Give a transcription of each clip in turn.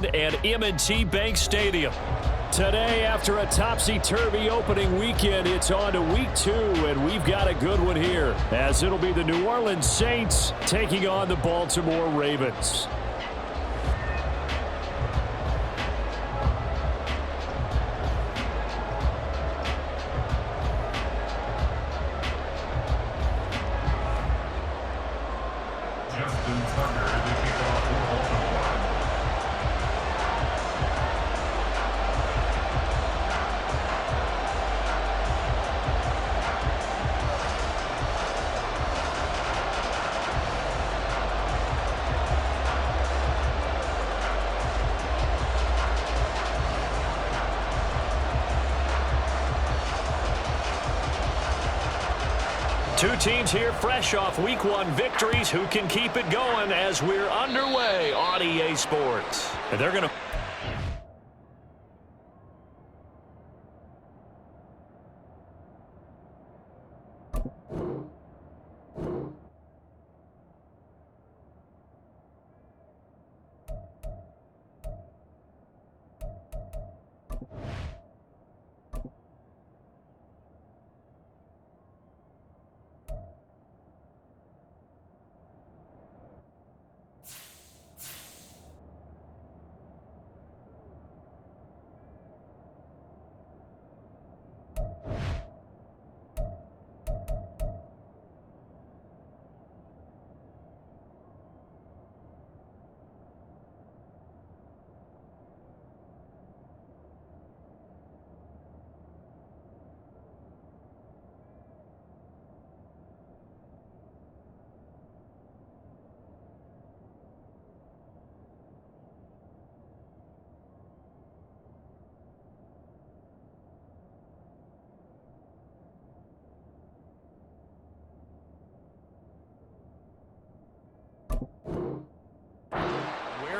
And M&T Bank Stadium. Today, after a topsy-turvy opening weekend, it's on to week 2, and we've got a good one here, as it'll be the New Orleans Saints taking on the Baltimore Ravens. Two teams here fresh off Week 1 victories. Who can keep it going as we're underway on EA Sports? And they're going to...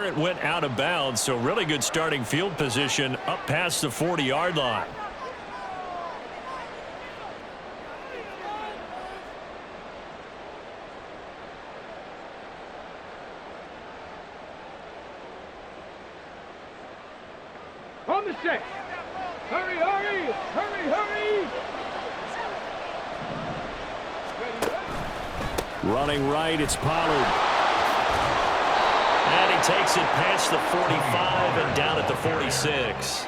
It went out of bounds, so really good starting field position up past the 40-yard line. On the set. Hurry, hurry, hurry, hurry. Running right, it's Pollard. And he takes it past the 45 and down at the 46.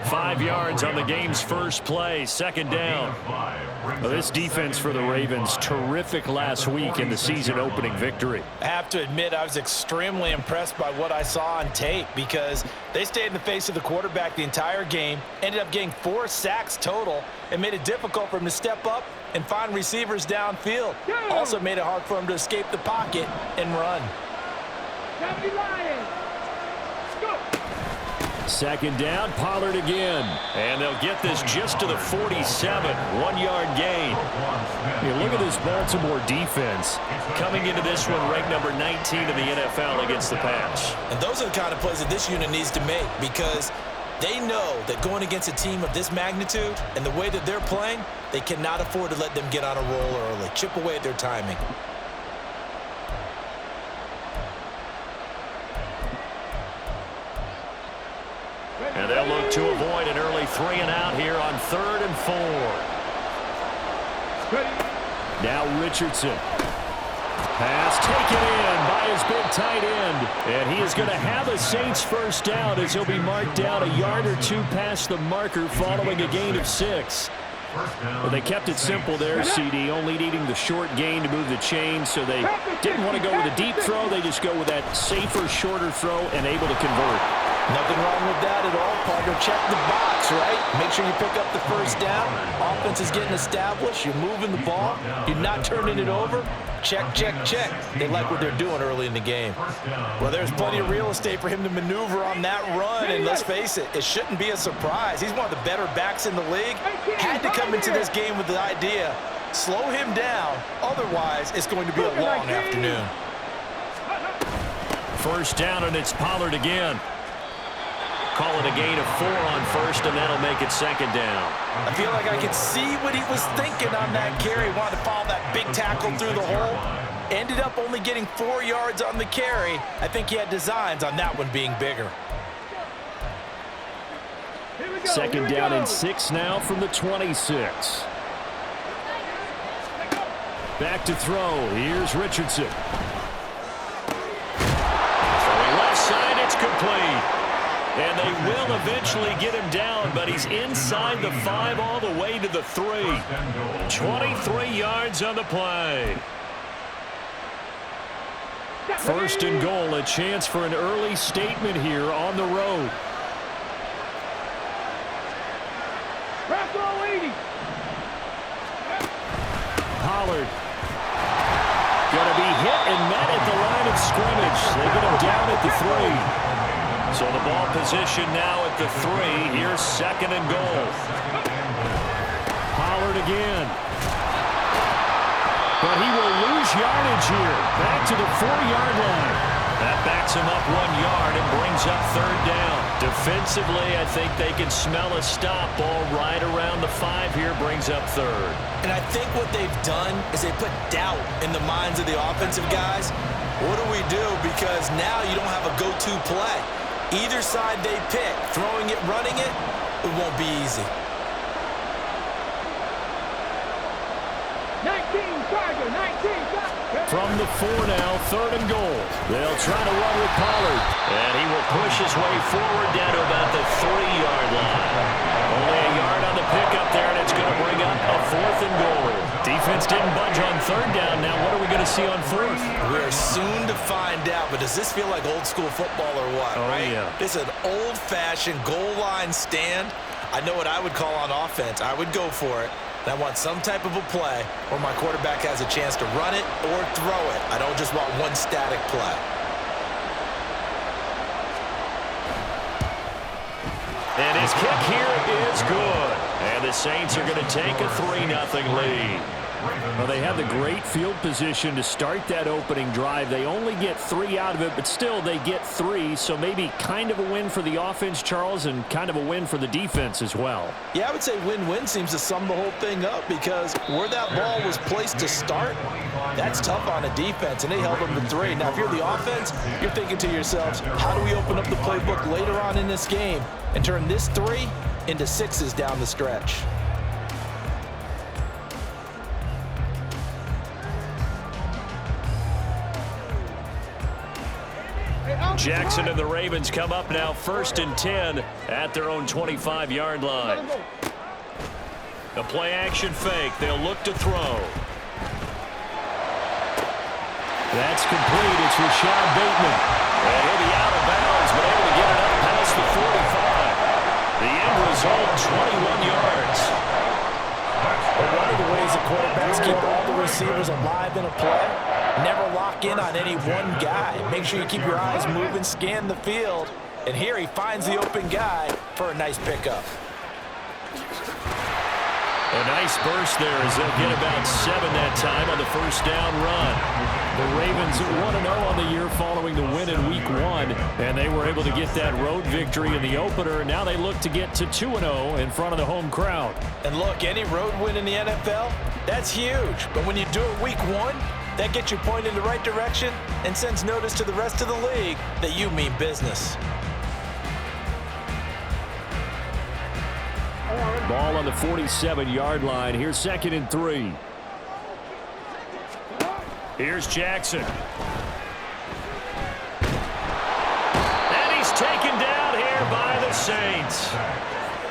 5 yards on the game's first play, second down. Well, this defense for the Ravens, terrific last week in the season-opening victory. I have to admit, I was extremely impressed by what I saw on tape because they stayed in the face of the quarterback the entire game, ended up getting 4 sacks total, and made it difficult for him to step up and find receivers downfield. Also made it hard for him to escape the pocket and run. Second down, Pollard again. And they'll get this just to the 47, 1-yard gain. You look at this Baltimore defense coming into this one ranked number 19 in the NFL against the pass. And those are the kind of plays that this unit needs to make because they know that going against a team of this magnitude and the way that they're playing, they cannot afford to let them get on a roll early, chip away at their timing. And they'll look to avoid an early 3-and-out here on 3rd and 4. Now Richardson. Pass taken in by his big tight end. And he is going to have a Saints first down as he'll be marked down a yard or 2 past the marker following a gain of 6. Well, they kept it simple there, CD, only needing the short gain to move the chains, so they didn't want to go with a deep throw. They just go with that safer, shorter throw and able to convert. Nothing wrong with that at all, partner. Check the box, right? Make sure you pick up the first down. Offense is getting established. You're moving the ball. You're not turning it over. Check, check, check. They like what they're doing early in the game. Well, there's plenty of real estate for him to maneuver on that run, and let's face it, it shouldn't be a surprise. He's one of the better backs in the league. Had to come into this game with the idea, slow him down, otherwise it's going to be a long afternoon. First down, and it's Pollard again. Call it a gain of 4 on first, and that'll make it second down. I feel like I could see what he was thinking on that carry. Wanted to follow that big tackle through the hole. Ended up only getting 4 yards on the carry. I think he had designs on that one being bigger. Second down and 6 now from the 26. Back to throw. Here's Richardson. Throwing left side, it's complete. And they will eventually get him down, but he's inside the 5 all the way to the 3. 23 yards on the play. First and goal, a chance for an early statement here on the road. Pollard. Going to be hit and met at the line of scrimmage. They get him down at the 3. So the ball position now at the 3. Here's second and goal. Pollard again. But he will lose yardage here. Back to the 4-yard line. That backs him up 1 yard and brings up third down. Defensively, I think they can smell a stop. Ball right around the 5 here brings up third. And I think what they've done is they put doubt in the minds of the offensive guys. What do we do? Because now you don't have a go-to play. Either side they pick, throwing it, running it, it won't be easy. 19, Charger, 19, Charger. From the 4 now, third and goal. They'll try to run with Pollard. And he will push his way forward down to about the 3-yard line. Only a yard on the pickup there, and it's going to bring up a 4th and goal. Defense didn't budge on third down. Now what are we going to see on 4th? We're soon to find out, but does this feel like old school football or what, right? Yeah. This is an old-fashioned goal line stand. I know what I would call on offense. I would go for it. I want some type of a play where my quarterback has a chance to run it or throw it. I don't just want one static play. And his kick here is good. And the Saints are going to take a 3-0 lead. Well, they have the great field position to start that opening drive. They only get 3 out of it, but still they get 3. So maybe kind of a win for the offense, Charles, and kind of a win for the defense as well. Yeah, I would say win-win seems to sum the whole thing up because where that ball was placed to start, that's tough on a defense, and they held them to 3. Now, if you're the offense, you're thinking to yourselves, how do we open up the playbook later on in this game and turn this 3 into 6s down the stretch? Jackson and the Ravens come up now first and 10 at their own 25-yard line. A play-action fake. They'll look to throw. That's complete. It's Rashad Bateman. And he'll be out of bounds, but able to get it up past the 45. The end result, 21 yards. But one of the ways the quarterbacks keep all the receivers alive in a play, never lock in on any one guy. Make sure you keep your eyes moving, scan the field. And here he finds the open guy for a nice pickup. A nice burst there as they'll get about 7 that time on the first down run. The Ravens 1-0 on the year following the win in Week 1, and they were able to get that road victory in the opener. Now they look to get to 2-0 in front of the home crowd. And look, any road win in the NFL, that's huge. But when you do it Week 1, that gets you pointed in the right direction and sends notice to the rest of the league that you mean business. Ball on the 47-yard line. Here's second and 3. Here's Jackson. And he's taken down here by the Saints.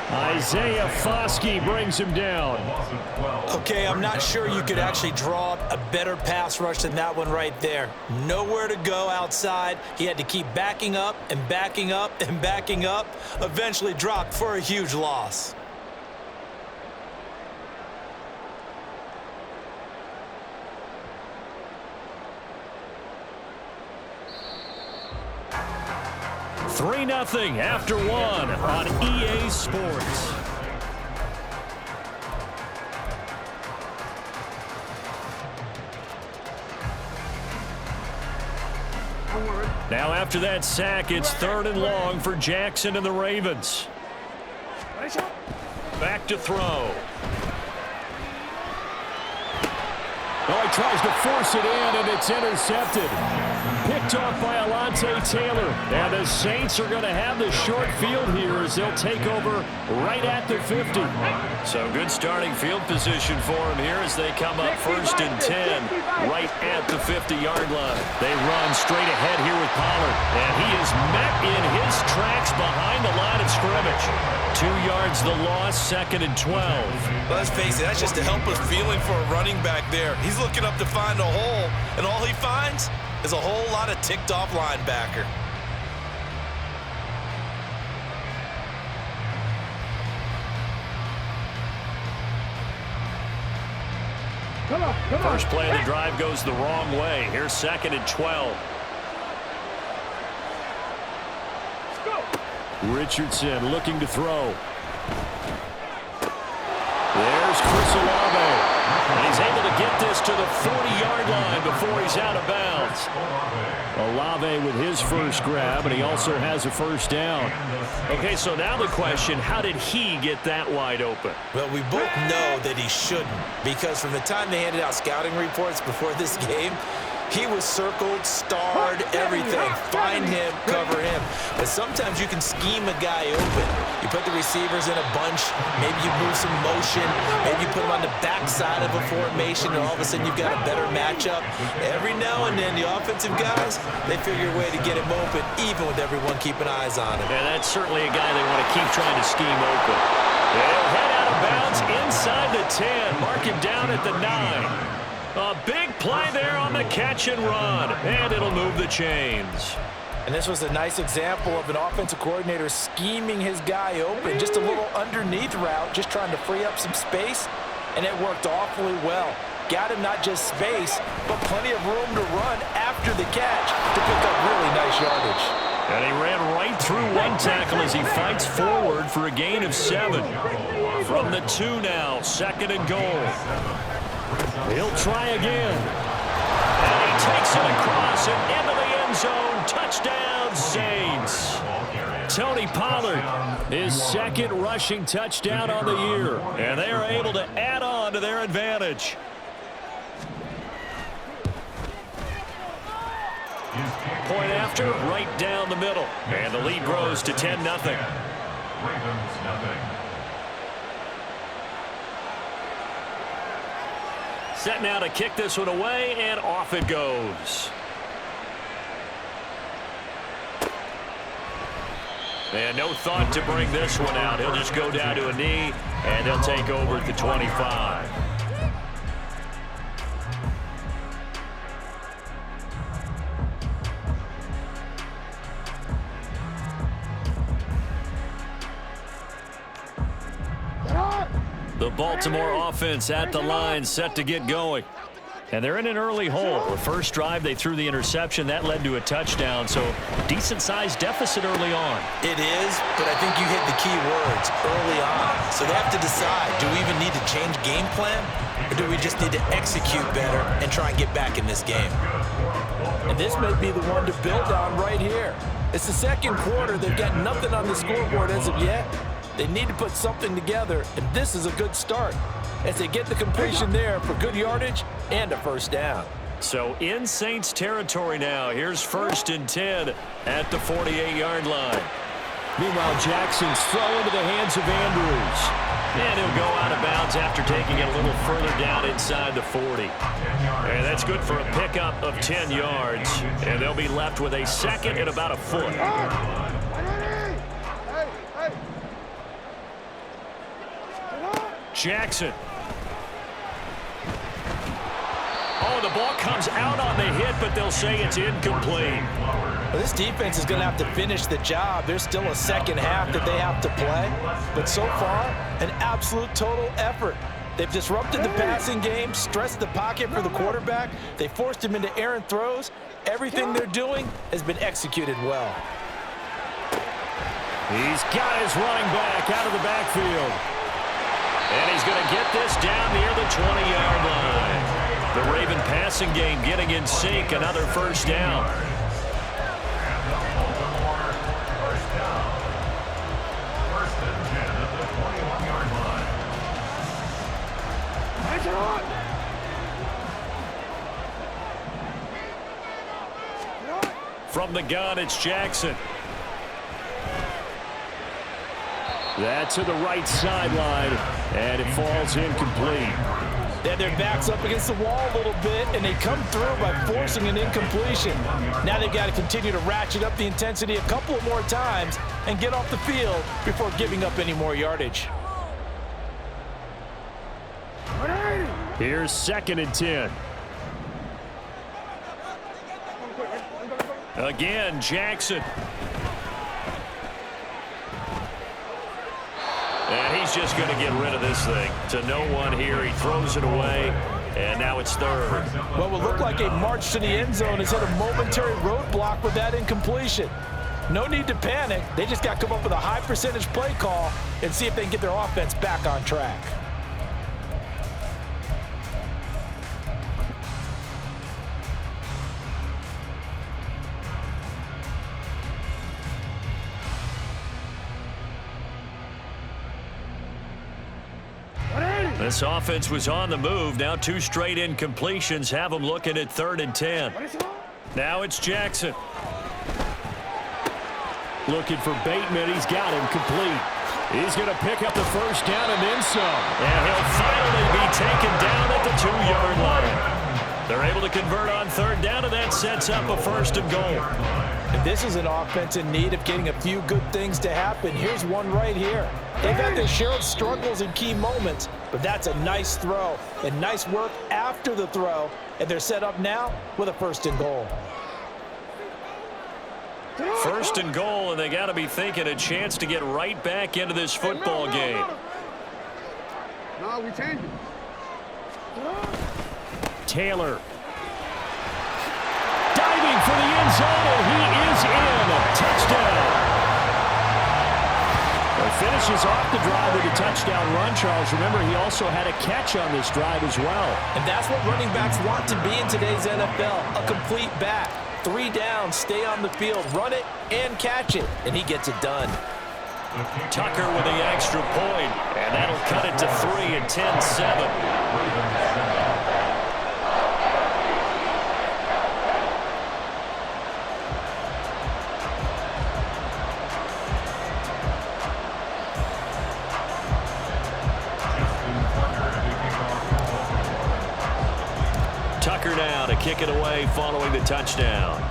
Isaiah Foskey brings him down. Okay, I'm not sure you could actually draw up a better pass rush than that one right there. Nowhere to go outside. He had to keep backing up and backing up and backing up. Eventually dropped for a huge loss. Three 0 after 1 on EA Sports. Now after that sack, it's 3rd and long for Jackson and the Ravens. Back to throw. Oh, he tries to force it in, and it's intercepted. Picked off by Alontae Taylor. And the Saints are going to have the short field here as they'll take over right at the 50. So good starting field position for him here as they come up 1st and 10 right at the 50-yard line. They run straight ahead here with Pollard. And he is met in his tracks behind the line of scrimmage. 2 yards the loss, 2nd and 12. Let's face it, that's just a helpless feeling for a running back there. He's looking up to find a hole, and all he finds is a whole lot of ticked-off linebacker. Come on. First play of the drive goes the wrong way. Here's 2nd and 12. Let's go. Richardson looking to throw. There's Chris Olave. And he's able to get this to the 40-yard line before he's out of bounds. Olave with his first grab, and he also has a first down. Okay, so now the question, how did he get that wide open? Well, we both know that he shouldn't, because from the time they handed out scouting reports before this game, he was circled, starred, everything. Find him, cover him. But sometimes you can scheme a guy open. You put the receivers in a bunch. Maybe you move some motion. Maybe you put him on the backside of a formation, and all of a sudden you've got a better matchup. Every now and then, the offensive guys, they figure a way to get him open, even with everyone keeping eyes on him. And that's certainly a guy they want to keep trying to scheme open. They'll head out of bounds inside the 10. Mark him down at the 9. A big play there on the catch and run, and it'll move the chains. And this was a nice example of an offensive coordinator scheming his guy open. Just a little underneath route, just trying to free up some space, and it worked awfully well. Got him not just space, but plenty of room to run after the catch to pick up really nice yardage. And he ran right through one tackle as he fights forward for a gain of 7. From the 2 now, 2nd and goal. He'll try again. And he takes it across and into the end zone. Touchdown, Saints. Tony Pollard, his 2nd rushing touchdown on the year. And they are able to add on to their advantage. Point after, right down the middle. And the lead grows to 10-0. Ravens, nothing. Set now to kick this one away, and off it goes. And no thought to bring this one out. He'll just go down to a knee, and they'll take over at the 25. The Baltimore offense at the line, set to get going. And they're in an early hole. The first drive, they threw the interception. That led to a touchdown, so decent-sized deficit early on. It is, but I think you hit the key words, early on. So they have to decide, do we even need to change game plan, or do we just need to execute better and try and get back in this game? And this may be the one to build on right here. It's the 2nd quarter. They've got nothing on the scoreboard as of yet. They need to put something together, and this is a good start as they get the completion there for good yardage and a first down. So in Saints territory now. Here's 1st and 10 at the 48-yard line. Meanwhile, Jackson's throw into the hands of Andrews. And he'll go out of bounds after taking it a little further down inside the 40. And that's good for a pickup of 10 yards. And they'll be left with a 2nd and about a foot. Jackson. Oh, the ball comes out on the hit, but they'll say it's incomplete. Well, this defense is going to have to finish the job. There's still a 2nd half that they have to play. But so far, an absolute total effort. They've disrupted the passing game, stressed the pocket for the quarterback. They forced him into errant throws. Everything they're doing has been executed well. He's got his running back out of the backfield. And he's going to get this down near the 20-yard line. The Raven passing game getting in sync. Another first down. First and 10 at the 21-yard line. From the gun, it's Jackson. That to the right sideline, and it falls incomplete. They had their backs up against the wall a little bit, and they come through by forcing an incompletion. Now they've got to continue to ratchet up the intensity a couple of more times and get off the field before giving up any more yardage. Here's 2nd and 10. Again, Jackson. And he's just going to get rid of this thing. To no one here. He throws it away, and now it's 3rd. What will look like a march to the end zone has hit a momentary roadblock with that incompletion. No need to panic. They just got to come up with a high percentage play call and see if they can get their offense back on track. This offense was on the move. Now 2 straight incompletions have them looking at 3rd and 10. Now it's Jackson. Looking for Bateman. He's got him complete. He's going to pick up the first down and then some. And he'll finally be taken down at the 2-yard line. They're able to convert on 3rd down, and that sets up a 1st and goal. And this is an offense in need of getting a few good things to happen. Here's one right here. They've had their share of struggles in key moments, but that's a nice throw and nice work after the throw. And they're set up now with a 1st and goal. 1st and goal, and they got to be thinking a chance to get right back into this football game. No, we changed it. Taylor. Diving for the end zone, and he is in. Touchdown. Finishes off the drive with a touchdown run, Charles. Remember, he also had a catch on this drive as well. And that's what running backs want to be in today's NFL, a complete back. 3 downs, stay on the field, run it, and catch it. And he gets it done. Tucker with the extra point, and that'll cut it to 3 and 10-7. Tucker now to kick it away following the touchdown.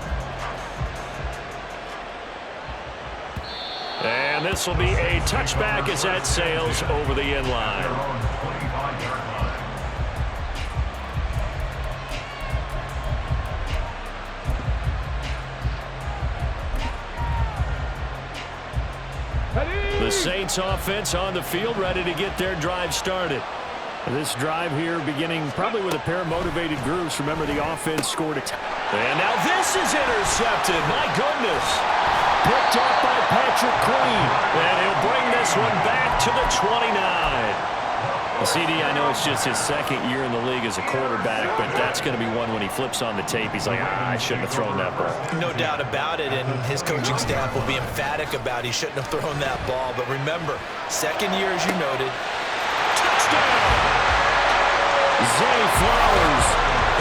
And this will be a touchback as that sails over the end line. The Saints offense on the field, ready to get their drive started. This drive here beginning probably with a pair of motivated groups. Remember, the offense scored a touchdown. And now this is intercepted. My goodness. Picked up by Patrick Queen. And he'll bring this one back to the 29. CD, I know it's just his 2nd year in the league as a quarterback, but that's going to be one when he flips on the tape. He's like, I shouldn't have thrown that ball. No doubt about it, and his coaching staff will be emphatic about he shouldn't have thrown that ball. But remember, 2nd year, as you noted. Touchdown! Zay Flowers,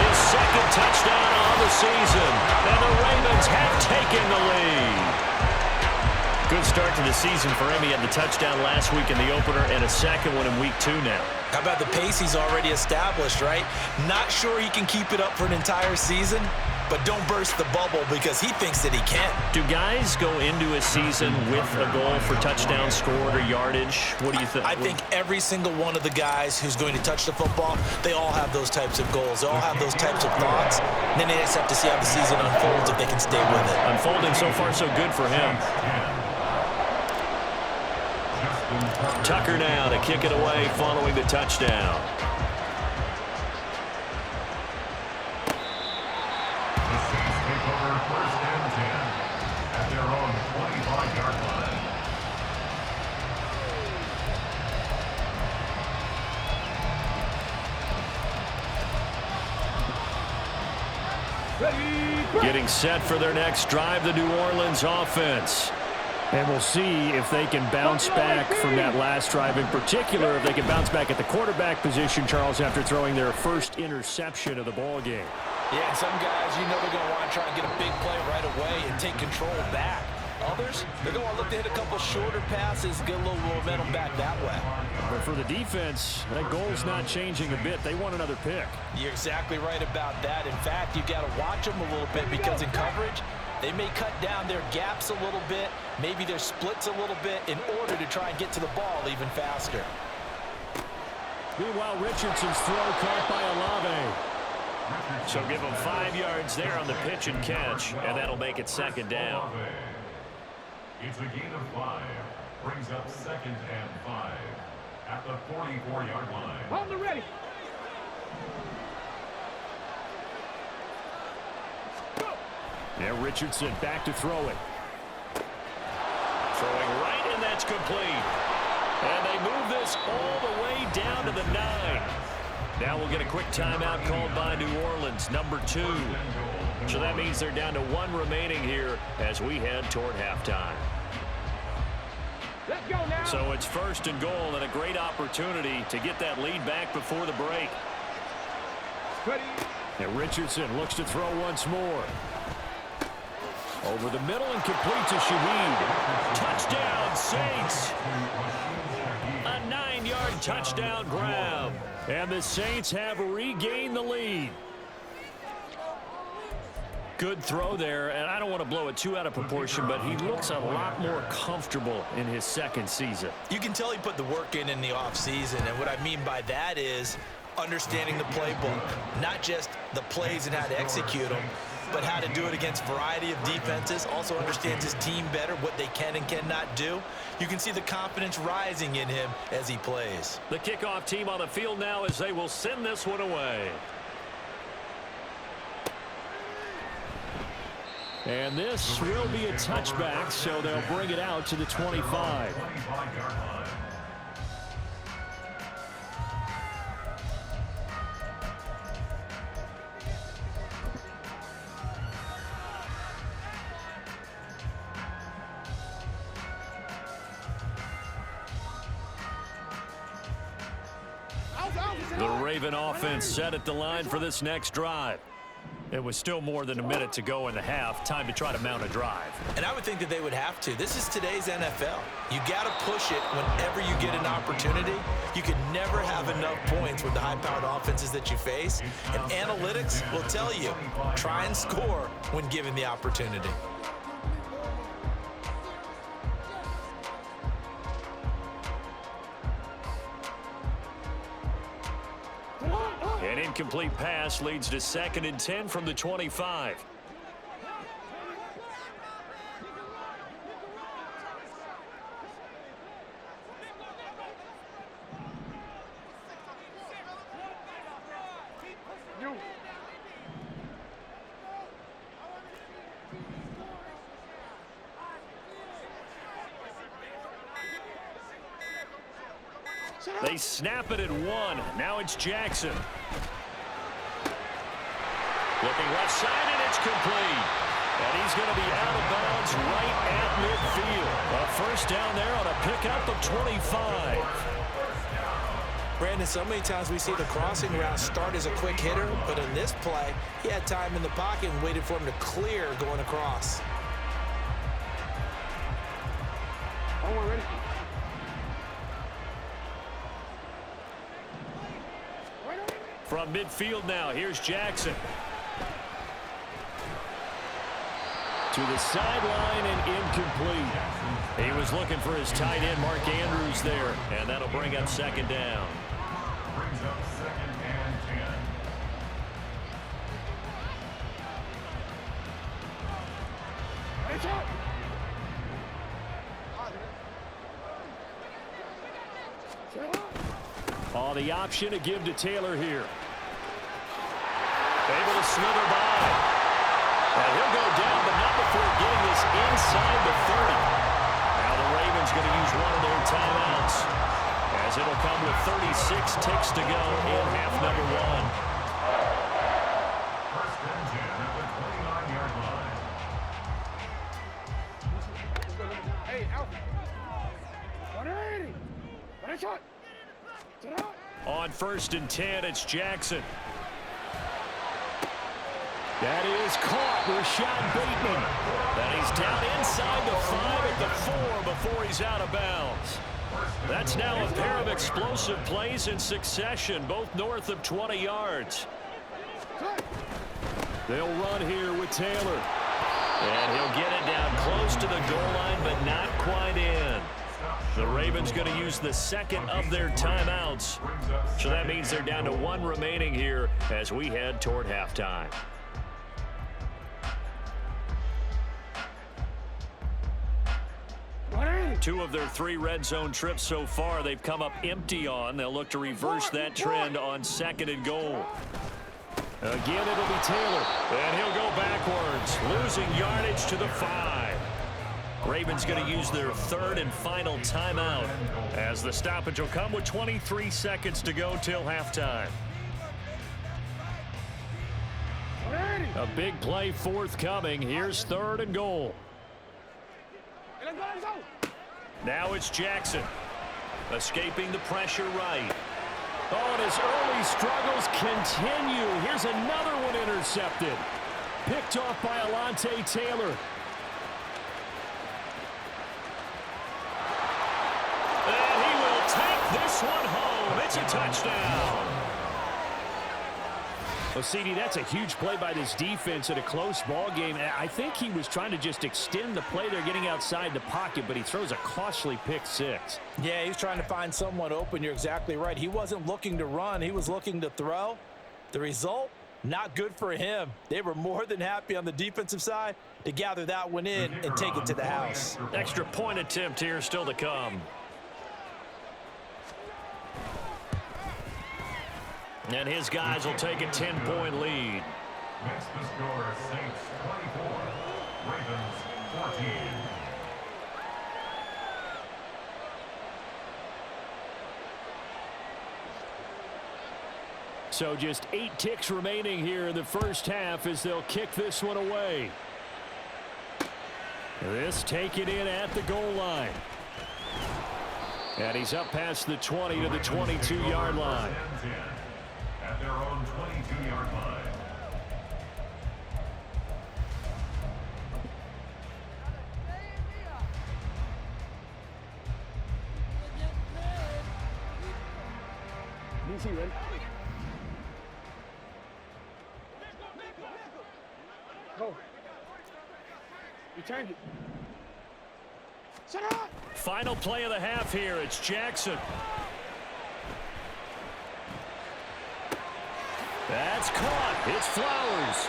his 2nd touchdown on the season, and the Ravens have taken the lead. Good start to the season for him. He had the touchdown last week in the opener and a 2nd one in week 2 now. How about the pace he's already established, right? Not sure he can keep it up for an entire season, but don't burst the bubble because he thinks that he can. Do guys go into a season with a goal for touchdown scored or yardage? What do you think? I think every single one of the guys who's going to touch the football, they all have those types of goals. They all have those types of thoughts. And then they just have to see how the season unfolds if they can stay with it. Unfolding so far so good for him. Tucker now to kick it away following the touchdown. The Saints take over 1st and 10 at their own 25-yard line. Getting set for their next drive, the New Orleans offense. And we'll see if they can bounce back from that last drive. In particular, if they can bounce back at the quarterback position, Charles, after throwing their first interception of the ball game. Yeah, some guys, you know they're going to want to try and get a big play right away and take control back. Others, they're going to want to look to hit a couple shorter passes, get a little momentum back that way. But for the defense, that goal's not changing a bit. They want another pick. You're exactly right about that. In fact, you've got to watch them a little bit because in coverage, they may cut down their gaps a little bit, maybe their splits a little bit in order to try and get to the ball even faster. Meanwhile, Richardson's throw caught by Olave. So give him 5 yards there on the pitch and catch, and that'll make it second down. It's a gain of 5. Brings up 2nd and 5 at the 44-yard line. Hold it ready. Yeah, Richardson back to throw it. Throwing right, and that's complete. And they move this all the way down to the 9. Now we'll get a quick timeout called by New Orleans, number 2. So that means they're down to 1 remaining here as we head toward halftime. Let's go now. So it's 1st and goal and a great opportunity to get that lead back before the break. Ready. And Richardson looks to throw once more. Over the middle and complete to Shaheed. Touchdown, Saints. A 9-yard touchdown grab. And the Saints have regained the lead. Good throw there, and I don't want to blow it too out of proportion, but he looks a lot more comfortable in his 2nd season. You can tell he put the work in the offseason, and what I mean by that is understanding the playbook, not just the plays and how to execute them, but how to do it against a variety of defenses, also understands his team better, what they can and cannot do. You can see the confidence rising in him as he plays. The kickoff team on the field now as they will send this one away. And this will be a touchback, so they'll bring it out to the 25. 25-yard line. The Raven offense set at the line for this next drive. It was still more than a minute to go in the half. Time to try to mount a drive. And I would think that they would have to. This is today's NFL. You got to push it whenever you get an opportunity. You can never have enough points with the high-powered offenses that you face. And analytics will tell you, try and score when given the opportunity. An incomplete pass leads to 2nd and 10 from the 25. They snap it at 1. Now it's Jackson. Looking left side, and it's complete. And he's going to be out of bounds right at midfield. A first down there on a pickup of 25. Brandon, so many times we see the crossing route start as a quick hitter, but in this play, he had time in the pocket and waited for him to clear going across. Oh, ready. From midfield now, here's Jackson. To the sideline and incomplete. He was looking for his tight end, Mark Andrews, there, and that'll bring up 2nd down. Brings up 2nd and 10. It's up. Oh, the option to give to Taylor here. Able to slither by. And he'll go down, but not before getting this inside the 30. Now the Ravens going to use one of their timeouts, as it'll come with 36 ticks to go in half number 1. 1st and 10 at the 29-yard line. Hey, Alfred. 180. Nice shot. On 1st and 10, it's Jackson. That is caught, Rashad Bateman. And he's down inside the 5 at the 4 before he's out of bounds. That's now a pair of explosive plays in succession, both north of 20 yards. They'll run here with Taylor. And he'll get it down close to the goal line, but not quite in. The Ravens going to use the second of their timeouts. So that means they're down to 1 remaining here as we head toward halftime. Two of their 3 red zone trips so far they've come up empty on. They'll look to reverse that trend on 2nd and goal. Again, it'll be Taylor, and he'll go backwards, losing yardage to the 5. Ravens going to use their 3rd and final timeout as the stoppage will come with 23 seconds to go till halftime. A big play forthcoming. Here's 3rd and goal. Now it's Jackson, escaping the pressure right. Oh, and his early struggles continue. Here's another one intercepted. Picked off by Alontae Taylor. And he will take this one home. It's a touchdown. Well, CD, that's a huge play by this defense in a close ball game. I think he was trying to just extend the play. They're getting outside the pocket, but he throws a costly pick 6. Yeah, he's trying to find someone open. You're exactly right. He wasn't looking to run. He was looking to throw. The result, not good for him. They were more than happy on the defensive side to gather that one in and take it to the house. Extra point attempt here still to come. And his guys will take a 10-point lead. Makes the score Saints 24, Ravens 14. So just 8 ticks remaining here in the first half as they'll kick this one away. This taken in at the goal line. And he's up past the 20 to the 22-yard line. At their own 22-yard line. DC, ready? Go. You turned it. Shut up! Final play of the half here. It's Jackson. That's caught. It's Flowers.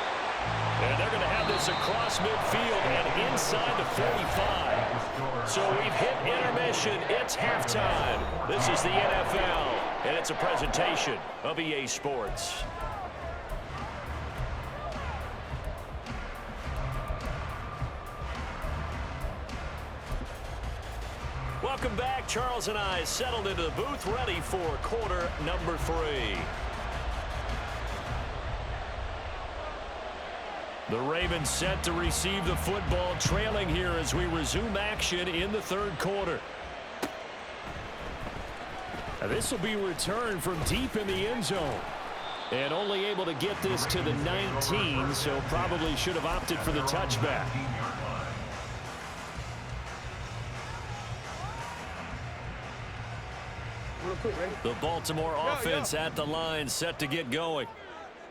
And they're going to have this across midfield and inside the 45. So we've hit intermission. It's halftime. This is the NFL, and it's a presentation of EA Sports. Welcome back. Charles and I settled into the booth, ready for quarter number 3. The Ravens set to receive the football, trailing here as we resume action in the 3rd quarter. Now this will be returned from deep in the end zone. And only able to get this to the 19, so probably should have opted for the touchback. The Baltimore offense at the line, set to get going.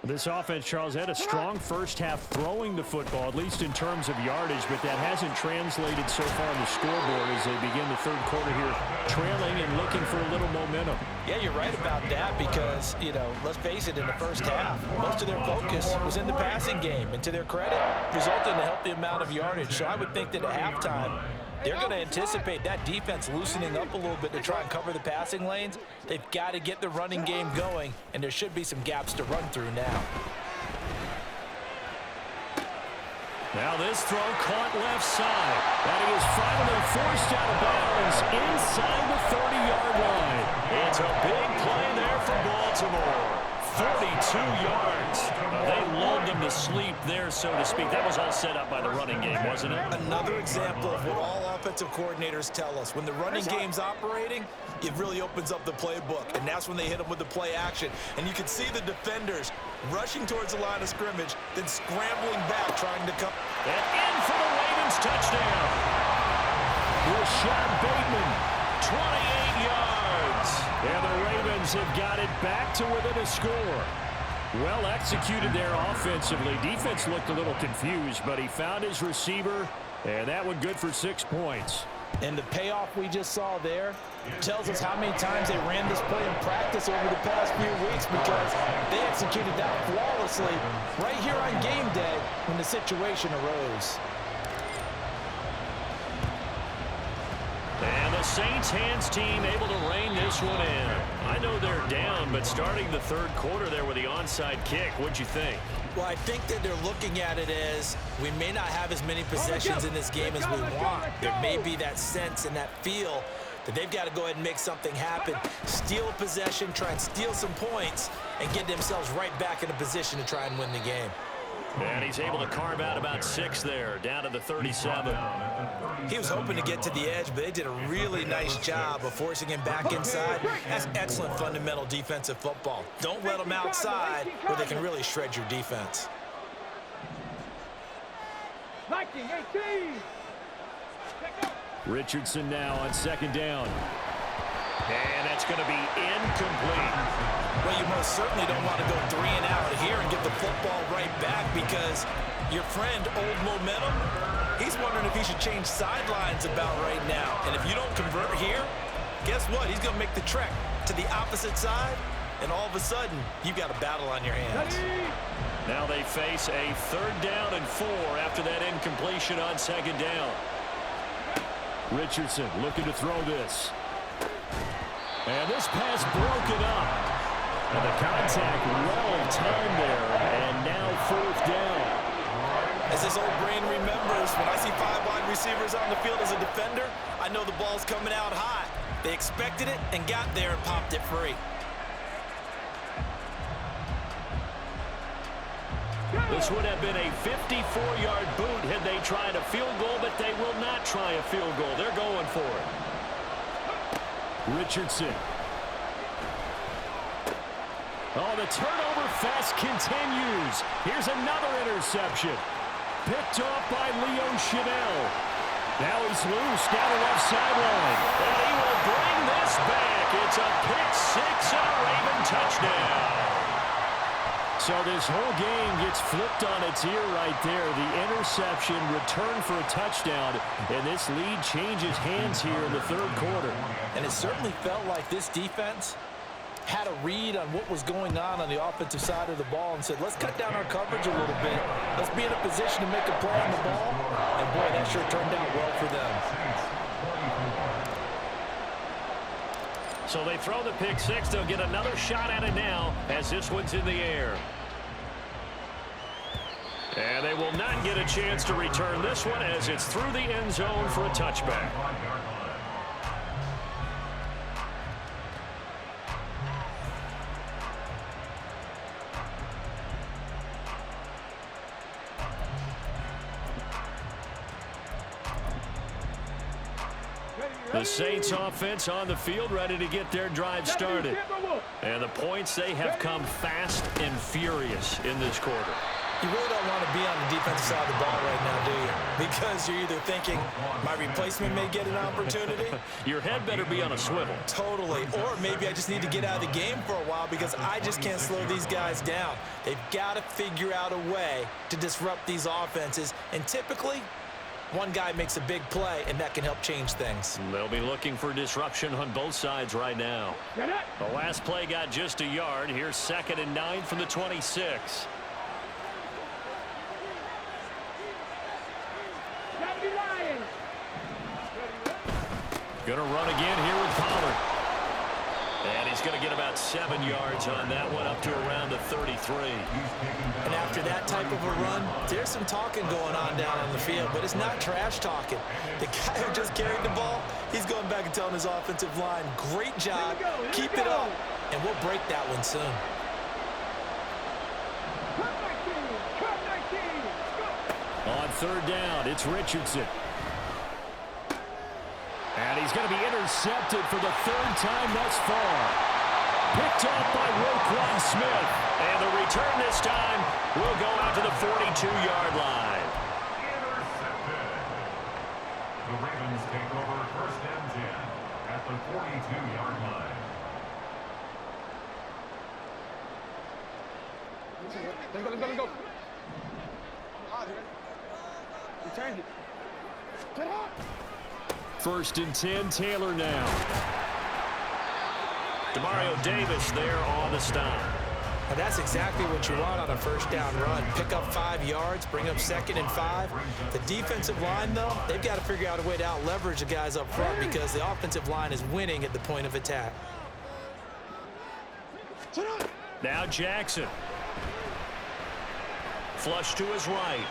This offense, Charles, had a strong first half throwing the football, at least in terms of yardage, but that hasn't translated so far on the scoreboard as they begin the 3rd quarter here, trailing and looking for a little momentum. Yeah, you're right about that because, you know, let's face it, in the first half, most of their focus was in the passing game, and to their credit, resulted in a healthy amount of yardage. So I would think that at halftime, they're going to anticipate that defense loosening up a little bit to try and cover the passing lanes. They've got to get the running game going, and there should be some gaps to run through now. Now this throw caught left side. And he is finally forced out of bounds inside the 30-yard line. It's a big play there for Baltimore. 42 yards. They lulled them to sleep there, so to speak. That was all set up by the running game, wasn't it? Another example of what all offensive coordinators tell us. When the running game's operating, it really opens up the playbook, and that's when they hit them with the play action. And you can see the defenders rushing towards the line of scrimmage, then scrambling back, trying to come. And in for the Ravens touchdown. Rashad Bateman, 28 yards. And the Ravens have got it back to within a score. Well executed there offensively. Defense looked a little confused, but he found his receiver, and that one good for 6 points. And the payoff we just saw there tells us how many times they ran this play in practice over the past few weeks, because they executed that flawlessly right here on game day when the situation arose. And the Saints hands team able to rein this one in. I know they're down, but starting the third quarter there with the onside kick, what'd you think? Well, I think that they're looking at it as we may not have as many possessions in this game as we want. There may be that sense and that feel that they've got to go ahead and make something happen, steal a possession, try and steal some points, and get themselves right back in a position to try and win the game. And he's able to carve out about 6 there, down to the 37. He was hoping to get to the edge, but they did a really nice job of forcing him back inside. That's excellent fundamental defensive football. Don't let them outside where they can really shred your defense. 19-18. Richardson now on second down. And that's going to be incomplete. Well, you most certainly don't want to go 3 and out here and get the football right back, because your friend, Old Momentum, he's wondering if he should change sidelines about right now. And if you don't convert here, guess what? He's going to make the trek to the opposite side, and all of a sudden, you've got a battle on your hands. Now they face a 3rd down and 4 after that incompletion on second down. Richardson looking to throw this. And this pass broken up. And the contact well timed there. And now 4th down. As this old brain remembers, when I see 5 wide receivers on the field as a defender, I know the ball's coming out hot. They expected it and got there and popped it free. This would have been a 54-yard boot had they tried a field goal, but they will not try a field goal. They're going for it. Richardson. Oh, the turnover fest continues. Here's another interception. Picked off by Leo Chanel. Now he's loose down the left sideline. And he will bring this back. It's a pick 6 and a Raven touchdown. So this whole game gets flipped on its ear right there. The interception, return for a touchdown, and this lead changes hands here in the third quarter. And it certainly felt like this defense had a read on what was going on the offensive side of the ball and said, let's cut down our coverage a little bit. Let's be in a position to make a play on the ball. And boy, that sure turned out well for them. So they throw the pick 6. They'll get another shot at it now as this one's in the air. And they will not get a chance to return this one as it's through the end zone for a touchback. The Saints offense on the field, ready to get their drive started. And the points, they have come fast and furious in this quarter. You really don't want to be on the defensive side of the ball right now, do you? Because you're either thinking, my replacement may get an opportunity. Your head better be on a swivel. Totally. Or maybe I just need to get out of the game for a while because I just can't slow these guys down. They've got to figure out a way to disrupt these offenses. And typically, one guy makes a big play, and that can help change things. They'll be looking for disruption on both sides right now. The last play got just a yard. Here's 2nd and 9 from the 26. Going to run again here with Pollard. And he's going to get about 7 yards on that one, up to around the 33. And after that type of a run, there's some talking going on down on the field, but it's not trash talking. The guy who just carried the ball, he's going back and telling his offensive line, great job, keep it up, and we'll break that one soon. On 3rd down, it's Richardson. And he's going to be intercepted for the 3rd time thus far. Picked off by Roquan Smith. And the return this time will go out to the 42-yard line. Intercepted. The Ravens take over first and 10 at the 42-yard line. Let's go. Return it. Get up. First and 10, Taylor now. Demario Davis there on the stop. And that's exactly what you want on a first down run. Pick up 5 yards, bring up 2nd and 5. The defensive line, though, they've got to figure out a way to out-leverage the guys up front because the offensive line is winning at the point of attack. Now Jackson. Flush to his right.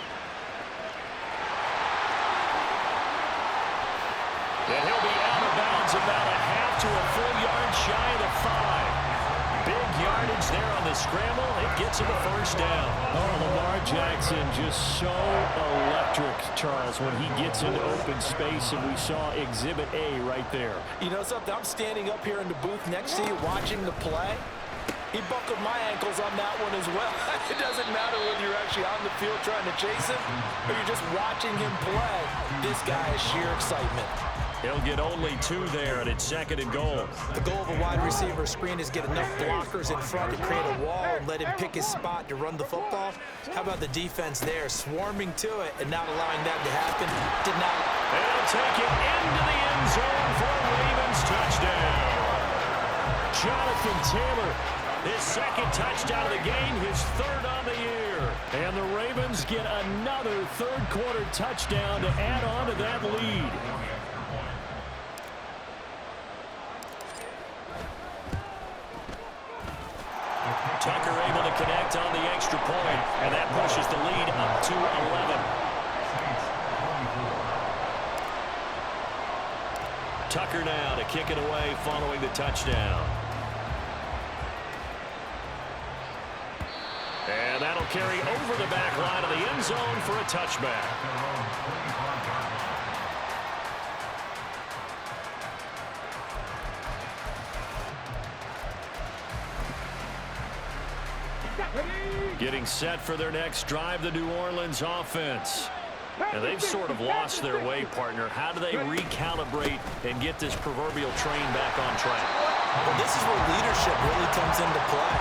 And he'll be out of bounds about a half to a full yard shy of the 5. Big yardage there on the scramble. It gets him a first down. Oh, Lamar Jackson just so electric, Charles, when he gets into open space, and we saw Exhibit A right there. You know something? I'm standing up here in the booth next to you watching the play. He buckled my ankles on that one as well. It doesn't matter whether you're actually on the field trying to chase him or you're just watching him play. This guy is sheer excitement. He'll get only 2 there, and it's 2nd and goal. The goal of a wide receiver screen is get enough blockers in front to create a wall and let him pick his spot to run the football. How about the defense there, swarming to it and not allowing that to happen? Did not. They'll take it into the end zone for a Ravens touchdown. Jonathan Taylor, his 2nd touchdown of the game, his 3rd on the year. And the Ravens get another 3rd quarter touchdown to add on to that lead. Tucker able to connect on the extra point, and that pushes the lead up to 11. Tucker now to kick it away following the touchdown. And that'll carry over the back line of the end zone for a touchback. Getting set for their next drive, the New Orleans offense. And they've sort of lost their way, partner. How do they recalibrate and get this proverbial train back on track? Well, this is where leadership really comes into play.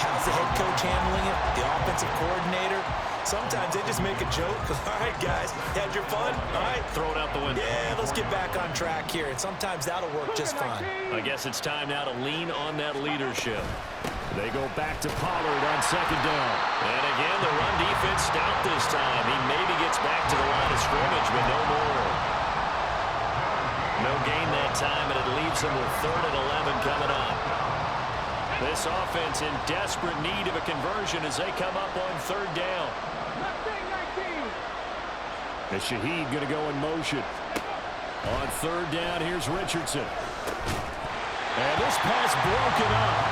How's the head coach handling it? The offensive coordinator? Sometimes they just make a joke. All right, guys, had your fun? All right. Throw it out the window. Yeah, let's get back on track here. And sometimes that'll work just fine. I guess it's time now to lean on that leadership. They go back to Pollard on 2nd down. And again, the run defense stout this time. He maybe gets back to the line of scrimmage, but no more. No gain that time, and it leaves them with 3rd and 11 coming up. This offense in desperate need of a conversion as they come up on 3rd down. And Shaheed going to go in motion. On 3rd down, here's Richardson. And this pass broken up.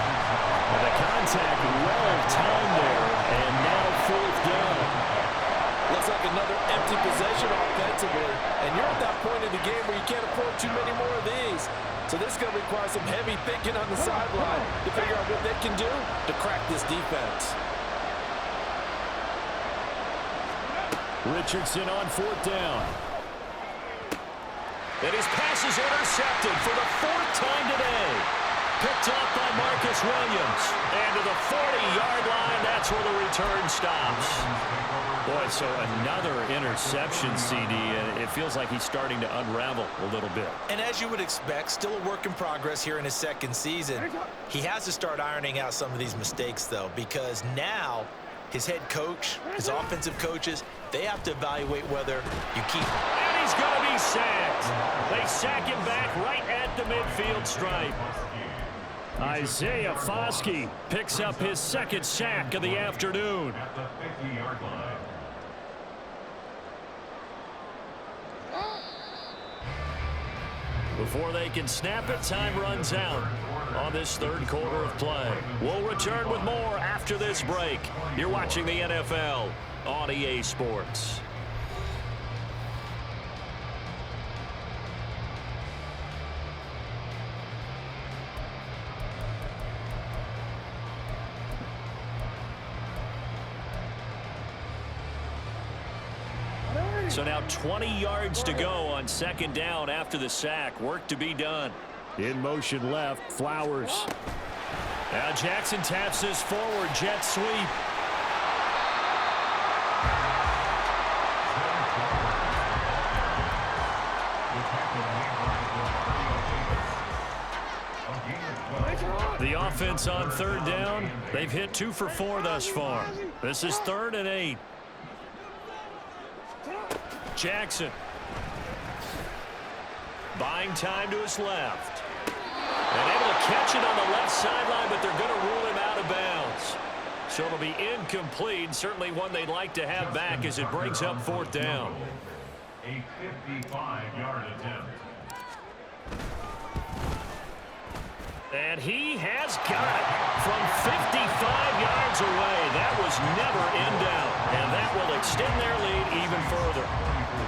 And the contact well timed there, and now 4th down. Looks like another empty possession offensively. And you're at that point in the game where you can't afford too many more of these. So this is going to require some heavy thinking on the sideline to figure out what they can do to crack this defense. Richardson on 4th down. And his pass is intercepted for the 4th time today. Picked up by Marcus Williams. And to the 40-yard line, that's where the return stops. Boy, so another interception, CD, and it feels like he's starting to unravel a little bit. And as you would expect, still a work in progress here in his 2nd season. He has to start ironing out some of these mistakes, though, because now his head coach, his offensive coaches, they have to evaluate whether you keep him. And he's going to be sacked. They sack him back right at the midfield stripe. Isaiah Foskey picks up his 2nd sack of the afternoon. At the 50-yard line. Before they can snap it, time runs out on this 3rd quarter of play. We'll return with more after this break. You're watching the NFL on EA Sports. So now 20 yards to go on second down after the sack. Work to be done. In motion left, Flowers. Now Jackson taps this forward, jet sweep. The offense on third down. They've hit 2 for 4 thus far. This is 3rd and 8. Jackson. Buying time to his left. And able to catch it on the left sideline, but they're going to rule him out of bounds. So it'll be incomplete. Certainly one they'd like to have back as it brings up 4th down. A 55-yard attempt. And he has got it from 55 yards away. That was never in doubt. And that will extend their lead even further.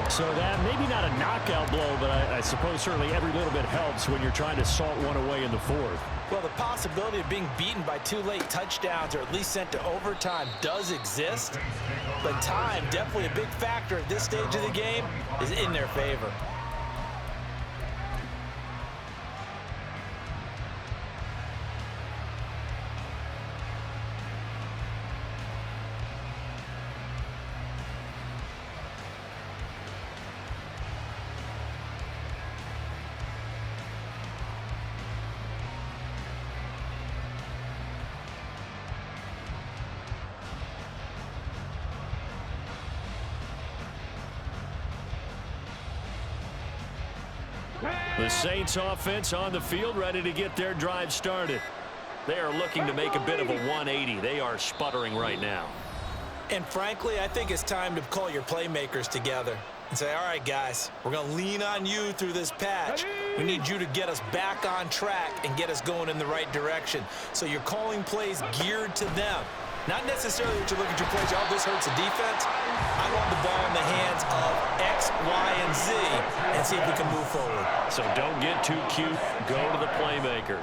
So that maybe not a knockout blow, but I suppose certainly every little bit helps when you're trying to salt one away in the 4th. Well, the possibility of being beaten by 2 late touchdowns or at least sent to overtime does exist. But time, definitely a big factor at this stage of the game, is in their favor. The Saints offense on the field, ready to get their drive started. They are looking to make a bit of a 180. They are sputtering right now. And frankly, I think it's time to call your playmakers together and say, all right, guys, we're going to lean on you through this patch. We need you to get us back on track and get us going in the right direction. So you're calling plays geared to them. Not necessarily that you look at your plays, oh, this hurts the defense. I want the ball in the hands of X, Y, and Z and see if we can move forward. So don't get too cute. Go to the playmakers.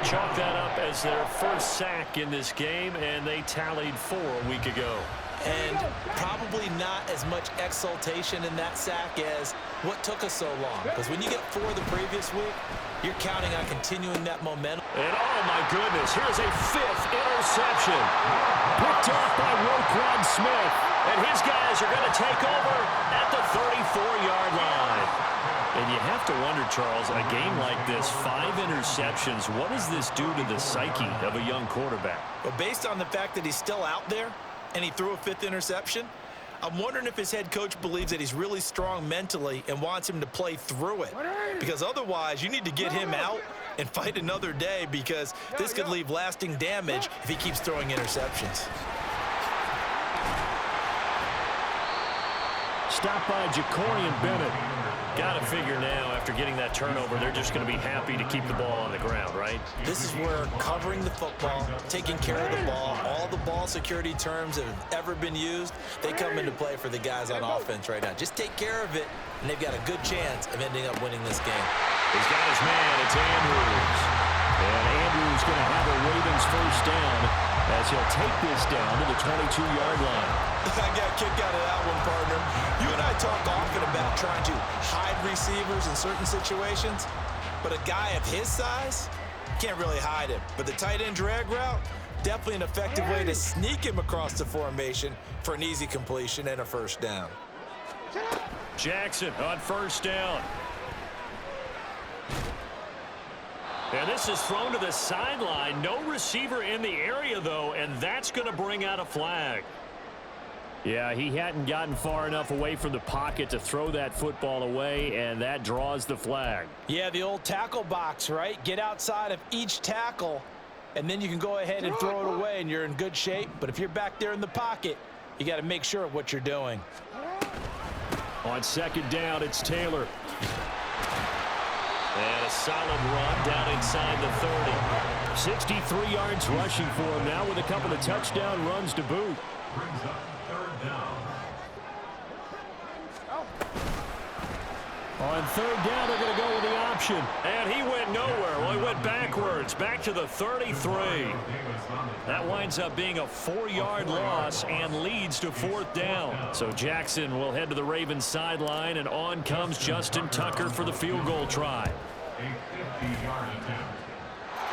Chalk that up as their first sack in this game, and they tallied 4 a week ago. And probably not as much exultation in that sack as what took us so long. Because when you get 4 the previous week, you're counting on continuing that momentum. And oh my goodness, here's a 5th interception. Picked off by Roquan Smith. And his guys are going to take over at the 34-yard line. And you have to wonder, Charles, a game like this, 5 interceptions, what does this do to the psyche of a young quarterback? But based on the fact that he's still out there and he threw a 5th interception, I'm wondering if his head coach believes that he's really strong mentally and wants him to play through it. Because otherwise, you need to get him out and fight another day, because this could leave lasting damage if he keeps throwing interceptions. Stopped by Jacorian Bennett. Got to figure now, after getting that turnover, they're just going to be happy to keep the ball on the ground, right? This is where covering the football, taking care of the ball, all the ball security terms that have ever been used, they come into play for the guys on offense right now. Just take care of it, and they've got a good chance of ending up winning this game. He's got his man. It's Andrews. And Andrews going to have a Ravens first down as he'll take this down to the 22-yard line. I got a kick out of that one, partner. You and I talk often about trying to hide receivers in certain situations, but a guy of his size can't really hide him. But the tight end drag route, definitely an effective way to sneak him across the formation for an easy completion and a first down. Jackson on first down. And this is thrown to the sideline. No receiver in the area, though, and that's going to bring out a flag. Yeah, he hadn't gotten far enough away from the pocket to throw that football away, and that draws the flag. Yeah, the old tackle box, right? Get outside of each tackle, and then you can go ahead and throw it away, and you're in good shape. But if you're back there in the pocket, you got to make sure of what you're doing. On second down, it's Taylor. And a solid run down inside the 30. 63 yards rushing for him now with a couple of touchdown runs to boot. Brings up third down. On third down, they're going to go with the option. And he went nowhere. Well, he went it backwards, back to the 33. That winds up being a 4-yard loss and leads to 4th down. So Jackson will head to the Ravens sideline, and on comes Justin Tucker for the field goal try. A 50-yard attempt.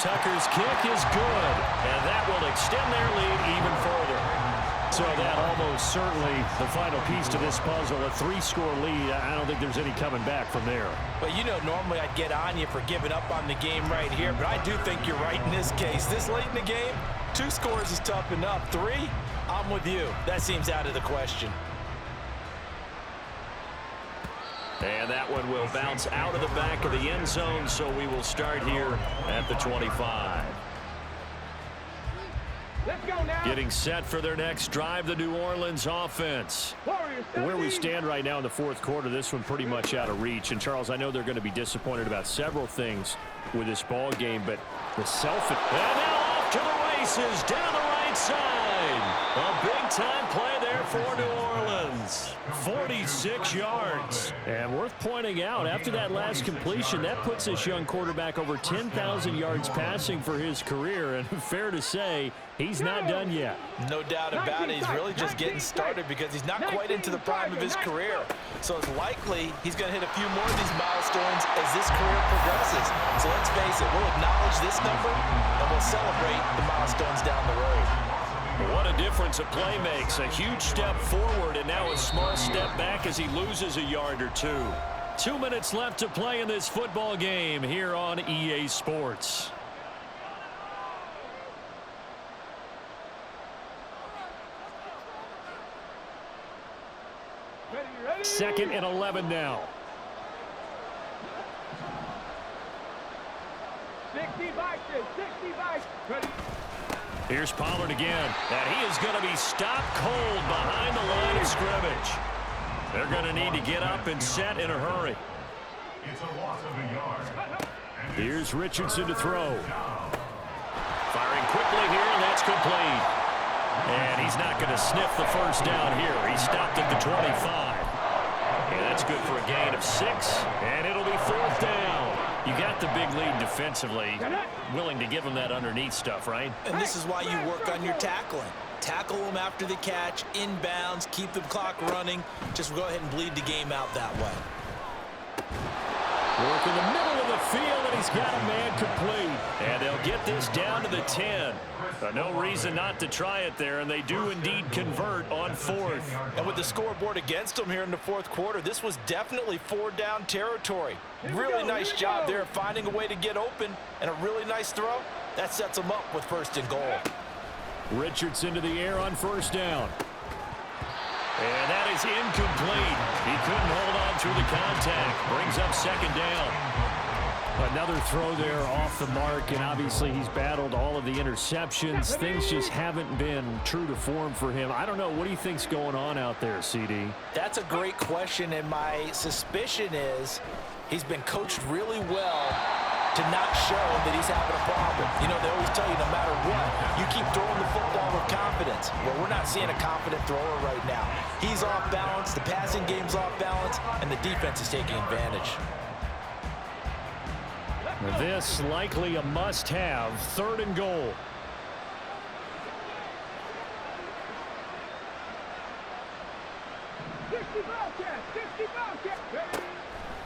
Tucker's kick is good, and that will extend their lead even further. So that almost certainly the final piece to this puzzle, a 3-score lead. I don't think there's any coming back from there. But you know, normally I'd get on you for giving up on the game right here, but I do think you're right in this case. This late in the game, 2 scores is tough enough. 3, I'm with you. That seems out of the question. And that one will bounce out of the back of the end zone, so we will start here at the 25. Let's go now. Getting set for their next drive, the New Orleans offense. Warriors, Where we stand right now in the 4th quarter, this one pretty much out of reach. And, Charles, I know they're going to be disappointed about several things with this ball game, but the self... And now off to the races, down the right side. A big-time play there for New Orleans. 46 yards. And worth pointing out, after that last completion, that puts this young quarterback over 10,000 yards passing for his career. And fair to say, he's not done yet. No doubt about it. He's really just getting started because he's not quite into the prime of his career. So it's likely he's going to hit a few more of these milestones as this career progresses. So let's face it, we'll acknowledge this number and we'll celebrate the milestones down the road. What a difference a play makes. A huge step forward and now a small step back as he loses a yard or 2. 2 minutes left to play in this football game here on EA Sports. ready. 2nd and 11 now. 60 bikes, 60 bikes. Ready. Here's Pollard again, and he is going to be stopped cold behind the line of scrimmage. They're going to need to get up and set in a hurry. It's a loss of a yard. Here's Richardson to throw. Firing quickly here, and that's complete. And he's not going to sniff the first down here. He stopped at the 25. And that's good for a gain of 6, and it'll be 4th down. You got the big lead defensively, willing to give him that underneath stuff, right? And this is why you work on your tackling. Tackle them after the catch, inbounds, keep the clock running. Just go ahead and bleed the game out that way. Work in the middle of the field, and he's got a man complete. And they'll get this down to the 10. No reason not to try it there, and they do indeed convert on 4th. And with the scoreboard against them here in the 4th quarter, this was definitely 4-down territory. Really nice job there finding a way to get open, and a really nice throw. That sets them up with 1st and goal. Richardson to the air on 1st down. And that is incomplete. He couldn't hold on through the contact. Brings up 2nd down. Another throw there off the mark, and obviously he's battled all of the interceptions. Things just haven't been true to form for him. I don't know. What do you think's going on out there, CD? That's a great question, and my suspicion is he's been coached really well to not show that he's having a problem. You know, they always tell you no matter what, you keep throwing the football with confidence. Well, we're not seeing a confident thrower right now. He's off balance, the passing game's off balance, and the defense is taking advantage. This likely a must-have, 3rd and goal.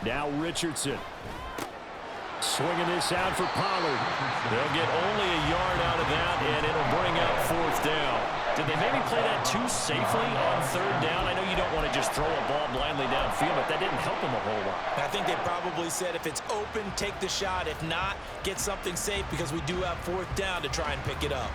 Now Richardson. Swinging this out for Pollard. They'll get only a yard out of that, and it'll bring up 4th down. Did they maybe play that too safely on 3rd down? I know you don't want to just throw a ball blindly downfield, but that didn't help them a whole lot. I think they probably said if it's open, take the shot. If not, get something safe because we do have 4th down to try and pick it up.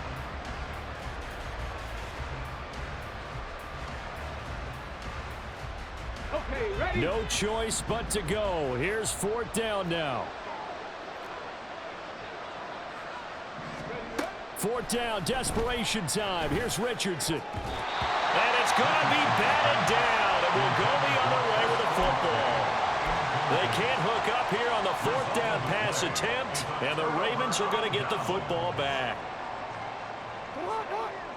Okay, ready? No choice but to go. Here's 4th down now. 4th down, desperation time. Here's Richardson. And it's going to be batted down. It will go the other way with the football. They can't hook up here on the 4th down pass attempt, and the Ravens are going to get the football back.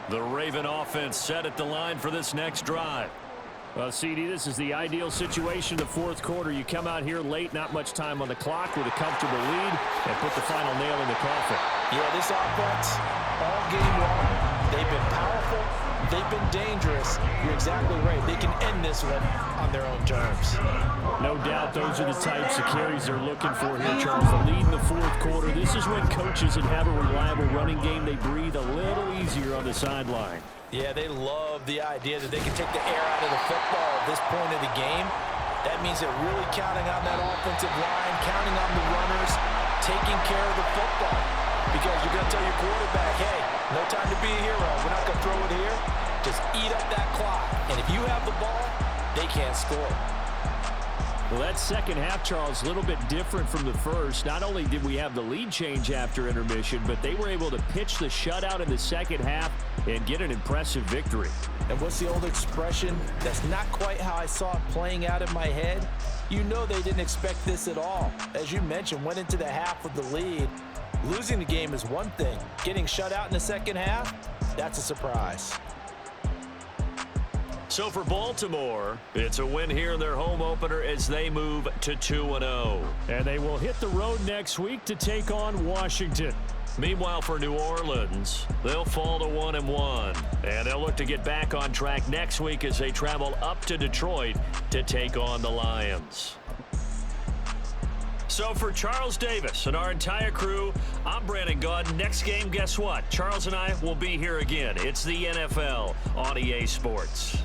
The Raven offense set at the line for this next drive. Well, CD, this is the ideal situation in the fourth quarter. You come out here late, not much time on the clock with a comfortable lead, and put the final nail in the coffin. Yeah, this offense, all game long, they've been powerful, they've been dangerous. You're exactly right. They can end this one on their own terms. No doubt those are the types of carries they're looking for here, Charles. The lead in the fourth quarter. This is when coaches that have a reliable running game, they breathe a little easier on the sideline. Yeah, they love the idea that they can take the air out of the football at this point of the game. That means they're really counting on that offensive line, counting on the runners, taking care of the football. Because you're going to tell your quarterback, hey, no time to be a hero. We're not going to throw it here. Just eat up that clock. And if you have the ball, they can't score. Well, that second half, Charles, a little bit different from the first. Not only did we have the lead change after intermission, but they were able to pitch the shutout in the second half and get an impressive victory. And what's the old expression? That's not quite how I saw it playing out in my head. You know they didn't expect this at all. As you mentioned, went into the half with the lead. Losing the game is one thing. Getting shut out in the second half, that's a surprise. So for Baltimore, it's a win here in their home opener as they move to 2-0. And they will hit the road next week to take on Washington. Meanwhile, for New Orleans, they'll fall to 1-1. And they'll look to get back on track next week as they travel up to Detroit to take on the Lions. So for Charles Davis and our entire crew, I'm Brandon Gaudin. Next game, guess what? Charles and I will be here again. It's the NFL on EA Sports.